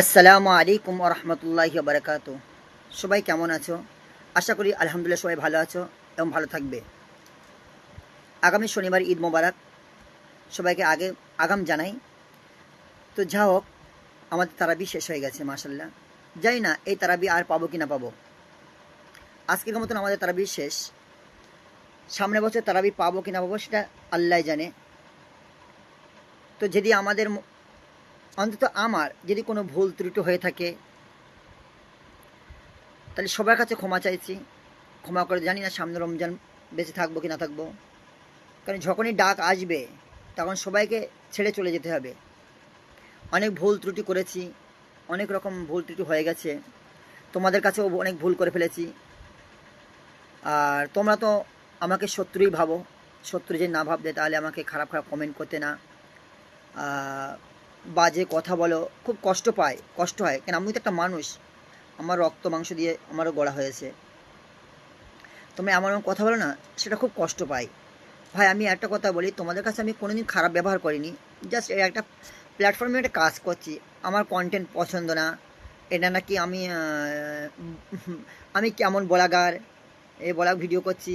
আসসালামু আলাইকুম ওরহমতুল্লাহি বারাকাতু। সবাই কেমন আছো? আশা করি আলহামদুলিল্লাহ সবাই ভালো আছো এবং ভালো থাকবে। আগামী শনিবার ঈদ মোবারক, সবাইকে আগাম জানাই। তো যা হোক, আমাদের তারাবি শেষ হয়ে গেছে মাশাল্লাহ। জানি না এই তারাবি আর পাবো কি না পাবো। আজকের মতন আমাদের তারাবি শেষ। সামনের বছর তারাবি পাবো কি না পাবো সেটা আল্লাহ জানে। তো যদি অন্তত আমার যদি কোনো ভুল ত্রুটি হয়ে থাকে, তাহলে সবার কাছে ক্ষমা চাইছি। ক্ষমা করে, জানি না সামনে রমজান বেঁচে থাকবো কি না থাকবো। কারণ যখনই ডাক আসবে তখন সবাইকে ছেড়ে চলে যেতে হবে। অনেক ভুল ত্রুটি করেছি, অনেক রকম ভুল ত্রুটি হয়ে গেছে। তোমাদের কাছেও অনেক ভুল করে ফেলেছি। আর তোমরা তো আমাকে শত্রুই ভাবো। শত্রু যে না ভাবতে তাহলে আমাকে খারাপ খারাপ কমেন্ট করতে না। বাজে কথা বলো, খুব কষ্ট হয়। কেন, আমি তো একটা মানুষ, আমার রক্ত মাংস দিয়ে আমারও গড়া হয়েছে। তোমরা এমন এমন কথা বলো না, সেটা খুব কষ্ট পাই। ভাই আমি একটা কথা বলি, তোমাদের কাছে আমি কোনোদিন খারাপ ব্যবহার করিনি। জাস্ট একটা প্ল্যাটফর্মে একটা কাজ করছি, আমার কন্টেন্ট পছন্দ না, এটা নাকি আমি কেমন বলাগার, বলা ভিডিও করছি,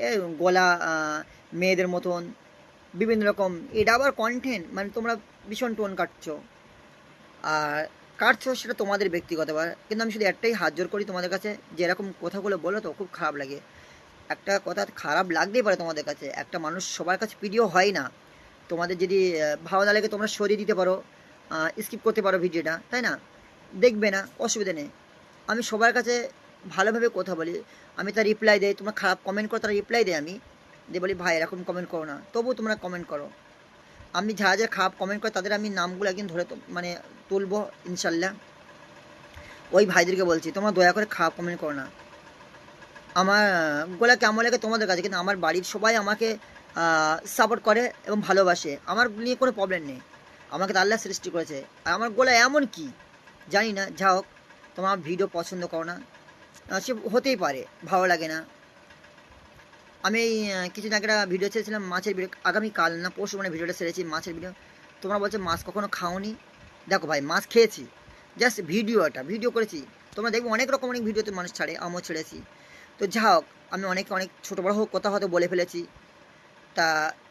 এ গলা মেয়েদের মতন বিভিন্ন রকম, এটা আবার কন্টেন্ট, মানে তোমরা ভীষণ টোন কাটছো। আর কাটছো সেটা তোমাদের ব্যক্তিগত ব্যাপার, কিন্তু আমি শুধু একটাই হাত জোর করি তোমাদের কাছে, যে এরকম কথাগুলো বলো তো খুব খারাপ লাগে। একটা কথা খারাপ লাগতেই পারে তোমাদের কাছে, একটা মানুষ সবার কাছে প্রিয় হয় না। তোমাদের যদি ভালো না লাগে তোমরা সরিয়ে দিতে পারো, স্কিপ করতে পারো ভিডিওটা, তাই না? দেখবে না, অসুবিধা নেই। আমি সবার কাছে ভালোভাবে কথা বলি, আমি তার রিপ্লাই দেই। তোমরা খারাপ কমেন্ট করো, তার রিপ্লাই দেয় আমি, দিয়ে বলি ভাই এরকম কমেন্ট করো না, তবুও তোমরা কমেন্ট করো। আমি যা খারাপ কমেন্ট করে তাদের আমি নামগুলো একদিন ধরে মানে তুলবো ইনশাল্লাহ। ওই ভাইদেরকে বলছি তোমরা দয়া করে খারাপ কমেন্ট করো না। আমার গলা কেমন লাগে তোমাদের কাছে, কিন্তু আমার বাড়ির সবাই আমাকে সাপোর্ট করে এবং ভালোবাসে, আমার নিয়ে কোনো প্রবলেম নেই। আমাকে তো আল্লাহ সৃষ্টি করেছে, আর আমার গলা এমন কি জানি না। যা হোক, তোমার ভিডিও পছন্দ করো না, সে হতেই পারে, ভালো লাগে না। আমি এই কিছুদিন আগে একটা ভিডিও ছেড়েছিলাম মাছের ভিডিও, আগামীকাল না পরশু মানে ভিডিওটা ছেড়েছি মাছের ভিডিও। তোমরা বলছো মাছ কখনো খাওনি। দেখো ভাই, মাছ খেয়েছি, জাস্ট ভিডিও করেছি। তোমরা দেখবে অনেক রকম অনেক ভিডিওতে মানুষ ছাড়ে, আমিও ছেড়েছি। তো যা হোক, আমি অনেক ছোটো বড়ো হোক কথা হয়তো বলে ফেলেছি। তা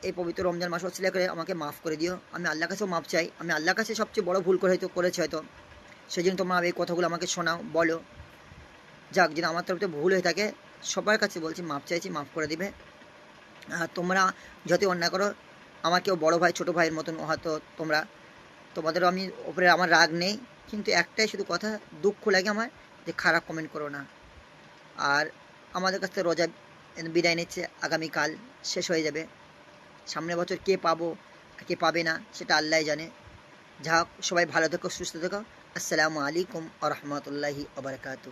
এই পবিত্র রমজান মাস হচ্ছে করে আমাকে মাফ করে দিও। আমি আল্লাহর কাছেও মাফ চাই, আমি আল্লাহর কাছে সবচেয়ে বড় ভুল করেছি হয়তো, সেই জন্য তোমরা এই কথাগুলো আমাকে শোনাও, বলো। যাক, যদি আমার তরফ থেকে ভুল হয়ে থাকে, সবার কাছে বলছি মাফ চাইছি, মাফ করে দিবে। আর তোমরা যতই অন্যায় করো, আমার কেউ বড় ভাই ছোটো ভাইয়ের মতন হয়তো তোমরা, তোমাদেরও আমি ওপরে আমার রাগ নেই, কিন্তু একটাই শুধু কথা, দুঃখ লাগে আমার যে খারাপ কমেন্ট করো না। আর আমাদের কাছ থেকে রোজা বিদায় নিচ্ছে, আগামীকাল শেষ হয়ে যাবে। সামনের বছর কে পাবো আর কে পাবে না সেটা আল্লাহ জানে। যা হোক, সবাই ভালো থেকো, সুস্থ থেকো। আসসালামু আলাইকুম আ রহমতুল্লাহি আবরকাতু।